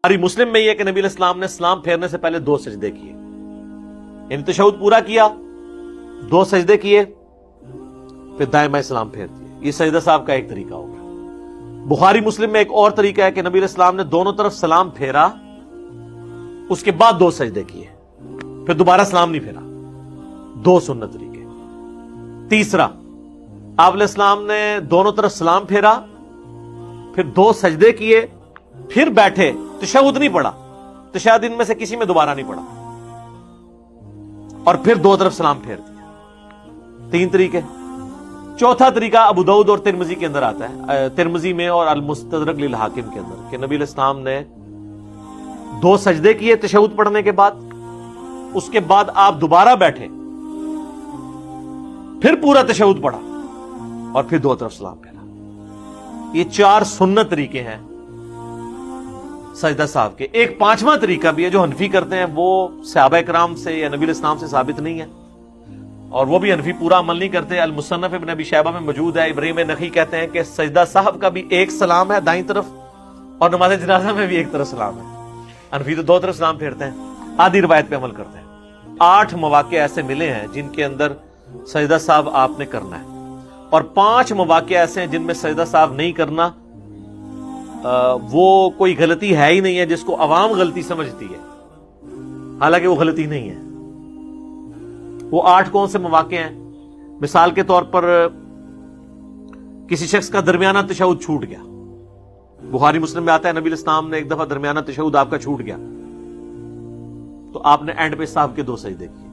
बुखारी मुस्लिम में यह कि नबी अलैहिस्सलाम ने सलाम फेरने से पहले 2 सजदे किए, यानी तशहुद पूरा किया, 2 सजदे किए, फिर दाएं बाएं सलाम फेर दिए। ये सजदा साहब का एक तरीका होगा। बुखारी मुस्लिम में एक और तरीका है कि नबी अलैहिस्सलाम ने दोनों तरफ सलाम फेरा, उसके बाद 2 सजदे किए, फिर दोबारा सलाम नहीं फेरा। 2 सुन्नत तरीके। तीसरा, आप अलैहिस्सलाम ने दोनों तरफ सलाम फेरा, फिर 2 सजदे किए, फिर बैठे, तशहुद नहीं पढ़ा, तशहुद इनमें से किसी में दोबारा नहीं पढ़ा, और फिर 2 तरफ सलाम फेर दिया। 3 तरीके। चौथा तरीका अबू दाऊद और तिरमिजी के अंदर आता है, तिरमिजी में और अल मुस्तदरक लिल हाकिम के अंदर, कि नबी अलैहिस्सलाम ने 2 सजदे किए तशहुद पढ़ने के बाद, उसके बाद आप दोबारा बैठे, फिर पूरा तशहुद पढ़ा, और फिर 2 तरफ सलाम फेरा। ये 4 सुन्नत तरीके हैं सजदा साहब के। एक 5वां तरीका भी है जो हनफी करते हैं, वो सहाबा किराम से या नबी अलैहिस्सलाम से साबित नहीं है, और वो भी हनफी पूरा अमल नहीं करते। अल मुसन्नफ इब्न अबी शैबा में मौजूद है। इब्राहिम नखी कहते हैं कि सजदा साहब का भी एक सलाम है दाईं तरफ, और नमाज जनाजा में भी एक तरफ सलाम है। हनफी तो 2 तरफ सलाम फेरते हैं, आधी रिवायत पे अमल करते हैं। 8 मौके ऐसे मिले हैं जिनके अंदर सजदा साहब आपने करना है, और 5 मौके ऐसे हैं जिनमें सजदा साहब नहीं करना वो कोई गलती है ही नहीं है, जिसको अवाम गलती समझती है, हालांकि वो गलती नहीं है। वो 8 कौन से मौके हैं? मिसाल के तौर पर किसी शख्स का दरमियाना तशहुद छूट गया। बुखारी मुस्लिम में आता है नबी अलैहिस्सलाम ने एक दफा दरमियाना तशहुद आपका छूट गया, तो आपने एंड पे साहब के 2 सजदे किए।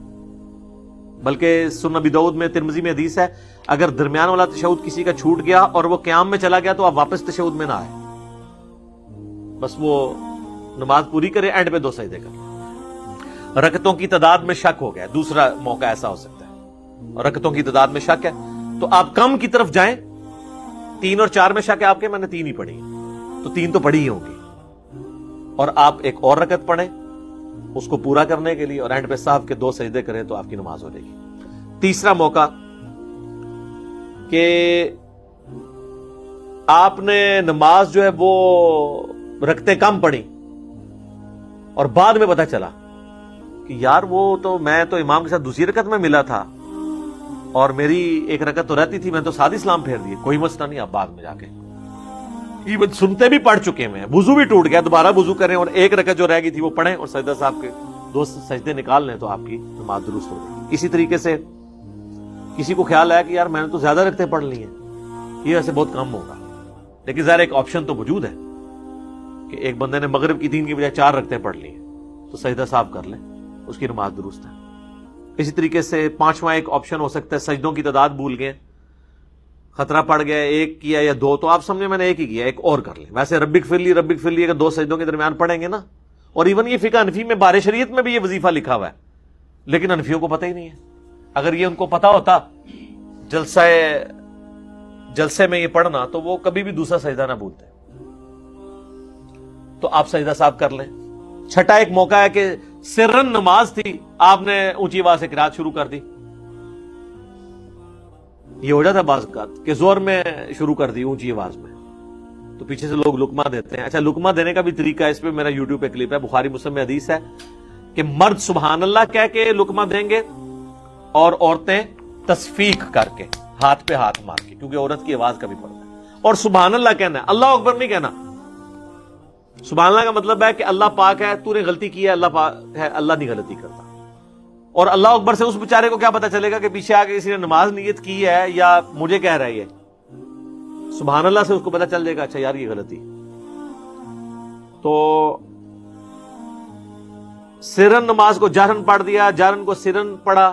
बल्कि सुनन अबी दाऊद में, तिरमिजी में हदीस है, अगर दरमियान वाला तशहुद किसी का छूट गया और वो क़याम में चला गया तो आप वापस तशहुद में ना आए, बस वो नमाज पूरी करे, एंड पे 2 सजदे कर। रकतों की तादाद में शक हो गया, दूसरा मौका ऐसा हो सकता है, और रकतों की तादाद में शक है तो आप कम की तरफ जाएं। 3 और 4 में शक है आपके, मैंने 3 ही पढ़ी, तो 3 तो पढ़ी ही होंगी, और आप एक और रकत पढ़ें उसको पूरा करने के लिए, और एंड पे साहब के 2 सजदे करें तो आपकी नमाज हो जाएगी। तीसरा मौका कि आपने नमाज जो है वो रखते कम पड़ी, और बाद में पता चला कि यार वो तो मैं तो इमाम के साथ दूसरी रकत में मिला था, और मेरी एक रकत तो रहती थी, मैं तो सादी सलाम फेर दिए। कोई मसला नहीं, आप बाद में जाके ये सुनते भी पढ़ चुके हैं, वुजू भी टूट गया, दोबारा वुजू करें और एक रकत जो रह गई थी वो पढ़ें, और सजदा साहब के 2 सजदे निकाल लें तो आपकी नमाज दुरुस्त हो जाएगी। इसी तरीके से किसी को ख्याल आया कि यार मैंने तो ज्यादा रकतें पढ़ ली हैं, ये वैसे बहुत कम होगा, लेकिन ज़ाहिर एक ऑप्शन तो मौजूद है कि एक बंदे ने मगरिब की 3 की बजाय 4 रकतें पढ़ ली हैं, तो सजदा साहब कर लें, उसकी नमाज दुरुस्त है। इसी तरीके से 5वां एक ऑप्शन हो सकता है, सजदों की तादाद भूल गए, खतरा पड़ गया, 1 किया या 2, तो आप समझे मैंने 1 ही किया, एक और कर लें। वैसे रब्बिक फिरली अगर 2 सजदों के दरमियान पढ़ेंगे ना, और इवन ये फिका हनफी में बारे शरीयत में भी ये वजीफा लिखा हुआ है, लेकिन हनफियों को पता ही नहीं है। अगर ये उनको पता होता जलसे में ये पढ़ना, तो वो कभी भी दूसरा सजदा ना भूलते। तो आप सजदा साहब कर लें। 6ठा एक मौका है कि सिर्रन नमाज थी, आपने ऊंची आवाज से किरात शुरू कर दी। ये हो जाता है बाज़ औक़ात कि जोर में शुरू कर दी ऊंची आवाज में, तो पीछे से लोग लुकमा देते हैं। अच्छा, लुकमा देने का भी तरीका है, इस पे मेरा यूट्यूब पे क्लिप है, बुखारी मुस्लिम में हदीस है कि मर्द सुबहान अल्लाह कह के लुकमा देंगे, और औरतें तस्फीक करके, हाथ पे हाथ मार के, क्योंकि औरत की आवाज का भी पड़ता है। और सुबहान अल्लाह कहना है, अल्लाह अकबर नहीं कहना। सुबहान अल्लाह का मतलब है कि अल्लाह पाक है, तूने गलती की है, अल्लाह पाक है, अल्लाह नहीं गलती करता। और अल्लाह अकबर से उस बेचारे को क्या पता चलेगा कि पीछे आके किसी ने नमाज नियत की है या मुझे कह रहा है ये? सुबहान अल्लाह से उसको पता चल जाएगा, अच्छा यार ये गलती। तो सिरन नमाज को जहरन पढ़ दिया, जहरन को सिरन पढ़ा,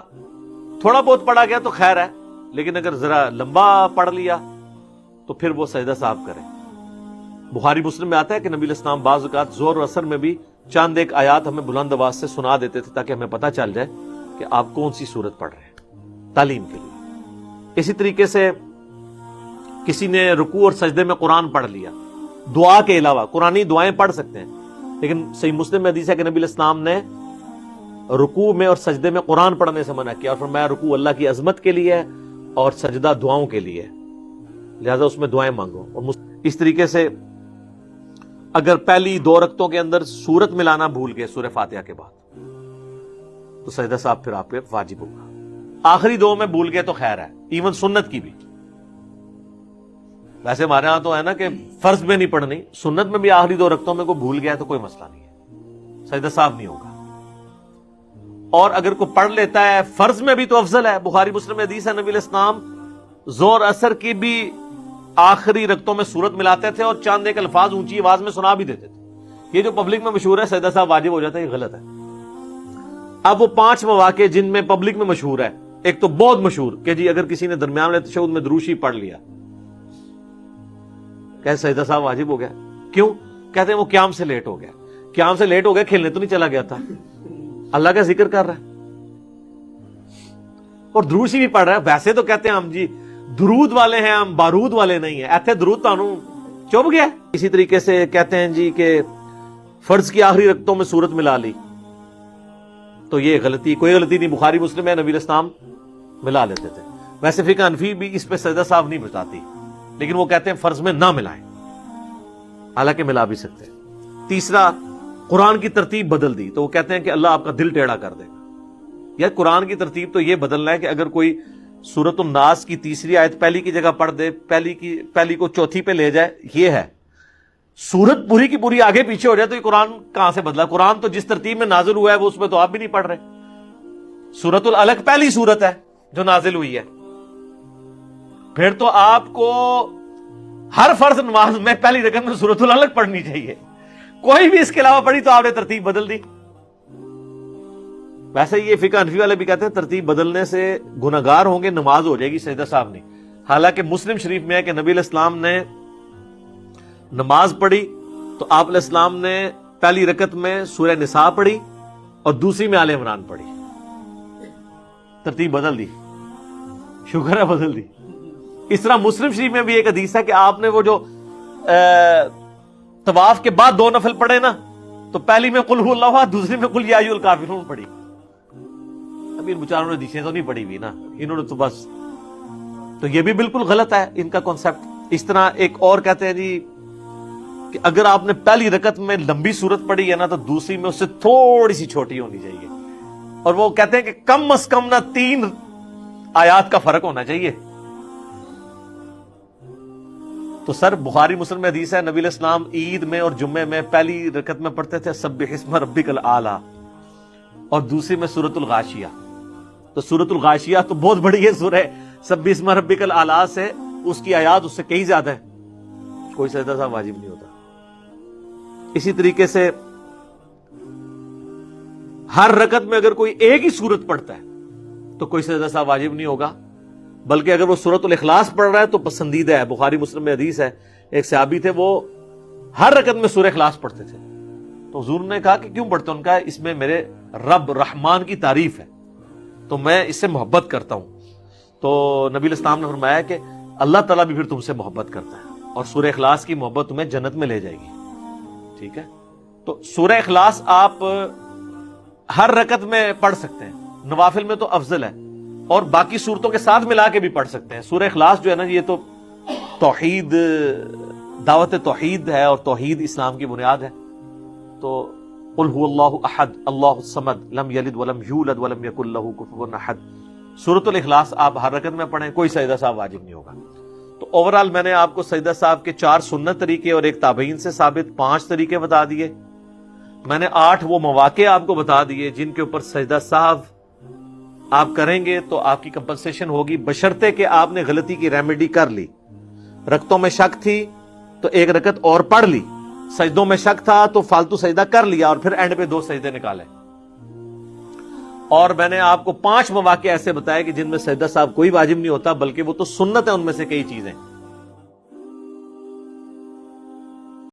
थोड़ा बहुत पढ़ा गया तो खैर है, लेकिन अगर जरा लंबा पढ़ लिया तो फिर वो सजदा साहब करें। बुखारी मुस्लिम में आता है कि नबी अलैहिस्सलाम बाज़ औक़ात ज़ोर और असर में भी चंद एक आयात हमें बुलंद आवाज से सुना देते थे, ताकि हमें पता चल जाए कि आप कौन सी सूरत पढ़ रहे हैं, तालीम के लिए। इसी तरीके से किसी ने रुकू और सजदे में कुरान पढ़ लिया, दुआ के अलावा कुरानी दुआएं पढ़ सकते हैं, लेकिन सही मुस्लिम में हदीस है कि नबी अलैहिस्सलाम ने रुकू में और सजदे में कुरान पढ़ने से मना किया, और फरमाया रुकू अल्लाह की अजमत के लिए है और सजदा दुआओं के लिए, लिहाजा उसमें दुआएं मांगो। और इस तरीके से اگر پہلی 2 رکعتوں کے اندر سورت ملانا بھول گئے سورہ فاتحہ کے بعد تو سجدہ صاحب پھر آپ پہ واجب ہوگا. آخری 2 میں بھول گئے تو خیر ہے, ایون سنت کی بھی. ویسے ہمارے ہاں تو ہے نا کہ فرض میں نہیں پڑھنی, سنت میں بھی آخری 2 رکعتوں میں کوئی بھول گیا تو کوئی مسئلہ نہیں ہے, سجدہ صاحب نہیں ہوگا. اور اگر کوئی پڑھ لیتا ہے فرض میں بھی تو افضل ہے. بخاری مسلم میں حدیث ہے نبی علیہ السلام زور اثر کی بھی آخری رکعتوں میں سورت ملاتے تھے اور چند ایک الفاظ اونچی آواز میں سنا بھی دیتے تھے. یہ جو پبلک میں مشہور ہے سجدہ صاحب واجب ہو جاتا ہے, یہ غلط ہے. اب وہ 5 مواقع جن میں پبلک میں مشہور ہے, ایک تو بہت مشہور کہ جی اگر کسی نے درمیان والے تشہد میں درود شریف پڑھ لیا کہ سجدہ صاحب واجب ہو گیا. کیوں؟ کہتے ہیں وہ قیام سے لیٹ ہو گیا. قیام سے لیٹ ہو گیا, کھیلنے تو نہیں چلا گیا تھا, اللہ کا ذکر کر رہا ہے اور درود شریف پڑھ رہا ہے. ویسے تو کہتے ہیں ہم جی درود والے ہیں, ہم بارود والے نہیں ہیں. ایتھے درود تانوں چوب گیا. اسی طریقے سے کہتے ہیں جی کہ فرض کی آخری رکعتوں میں سورت ملا لی تو یہ غلطی, کوئی غلطی نہیں. بخاری مسلم ہے نبی علیہ السلام ملا لیتے تھے. ویسے فقہ حنفی بھی اس پہ سجدہ صاحب نہیں بتاتی, لیکن وہ کہتے ہیں فرض میں نہ ملائیں, حالانکہ ملا بھی سکتے ہیں. تیسرا, قرآن کی ترتیب بدل دی تو وہ کہتے ہیں کہ اللہ آپ کا دل ٹیڑھا کر دے گا. یا قرآن کی ترتیب تو یہ بدلنا ہے کہ اگر کوئی سورۃ الناس کی 3ری آیت پہلی کی جگہ پڑھ دے, پہلی کو چوتھی پہ لے جائے, یہ ہے. سورت پوری کی پوری آگے پیچھے ہو جائے تو یہ قرآن کہاں سے بدلا؟ قرآن تو جس ترتیب میں نازل ہوا ہے وہ اس میں تو آپ بھی نہیں پڑھ رہے. سورۃ العلق پہلی سورت ہے جو نازل ہوئی ہے, پھر تو آپ کو ہر فرض نماز میں پہلی رکعت میں سورۃ العلق پڑھنی چاہیے. کوئی بھی اس کے علاوہ پڑھی تو آپ نے ترتیب بدل دی. ویسے یہ فقہ حنفی والے بھی کہتے ہیں ترتیب بدلنے سے گناہگار ہوں گے, نماز ہو جائے گی, سجدہ صاحب نہیں. حالانکہ مسلم شریف میں ہے کہ نبی علیہ السلام نے نماز پڑھی تو آپ علیہ السلام نے پہلی رکعت میں سورہ نساء پڑھی اور دوسری میں آل عمران پڑھی. ترتیب بدل دی, شکر ہے بدل دی. اس طرح مسلم شریف میں بھی ایک حدیث ہے کہ آپ نے وہ جو طواف کے بعد 2 نفل پڑھے نا, تو پہلی میں قل هو اللہ احد, دوسری میں قل یا ایھا الکافرون پڑھی. ابھی ان بیچاروں نے حدیثیں تو نہیں پڑھی ہوئی نا, انہوں نے تو بس, تو یہ بھی بالکل غلط ہے ان کا کانسیپٹ. اس طرح ایک اور کہتے ہیں جی کہ اگر آپ نے پہلی رکعت میں لمبی سورت پڑھی ہے نا تو دوسری میں اس سے تھوڑی سی چھوٹی ہونی چاہیے, اور وہ کہتے ہیں کہ کم از کم نہ 3 آیات کا فرق ہونا چاہیے. تو سر بخاری مسلم میں حدیث ہے نبی علیہ السلام عید میں اور جمعے میں پہلی رکعت میں پڑھتے تھے سبح اسم ربک الاعلی اور دوسری میں سورۃ الغاشیہ. تو سورۃ الغاشیہ تو بہت بڑی ہے سورہ, سبح اسم ربک الاعلی سے اس کی آیات اس سے کئی زیادہ ہے. کوئی سجدہ صاحب واجب نہیں ہوتا. اسی طریقے سے ہر رکعت میں اگر کوئی ایک ہی سورت پڑھتا ہے تو کوئی سجدہ صاحب واجب نہیں ہوگا, بلکہ اگر وہ سورۃ الاخلاص پڑھ رہا ہے تو پسندیدہ ہے. بخاری مسلم میں حدیث ہے, ایک صحابی تھے وہ ہر رکعت میں سورہ اخلاص پڑھتے تھے. تو حضور نے کہا کہ کیوں پڑھتے ہیں؟ ان کا اس میں میرے رب رحمان کی تعریف ہے تو میں اس سے محبت کرتا ہوں. تو نبی علیہ السلام نے فرمایا کہ اللہ تعالیٰ بھی پھر تم سے محبت کرتا ہے اور سورہ اخلاص کی محبت تمہیں جنت میں لے جائے گی. ٹھیک ہے, تو سورہ اخلاص آپ ہر رکعت میں پڑھ سکتے ہیں, نوافل میں تو افضل ہے, اور باقی صورتوں کے ساتھ ملا کے بھی پڑھ سکتے ہیں. سورہ اخلاص جو ہے نا یہ تو توحید, دعوت توحید ہے اور توحید اسلام کی بنیاد ہے. تو قل هو اللہ احد اللہ الصمد لم یلد ولم یولد ولم یکن لہ کفوا احد. سورۃ الاخلاص آپ ہر رکعت میں پڑھیں, کوئی سجدہ صاحب واجب نہیں ہوگا. تو اوورآل میں نے آپ کو سجدہ صاحب کے 4 سنت طریقے اور ایک تابعین سے ثابت 5 طریقے بتا دیے. میں نے 8 وہ مواقع آپ کو بتا دیے جن کے اوپر سجدہ صاحب آپ کریں گے تو آپ کی کمپنسیشن ہوگی, بشرطے کہ آپ نے غلطی کی ریمیڈی کر لی. رکعتوں میں شک تھی تو 1 رکعت اور پڑھ لی, سجدوں میں شک تھا تو فالتو سجدہ کر لیا اور پھر اینڈ پہ 2 سجدے نکالے. اور میں نے آپ کو 5 مواقع ایسے بتائے کہ جن میں سجدہ صاحب کوئی واجب نہیں ہوتا, بلکہ وہ تو سنت ہے, ان میں سے کئی چیزیں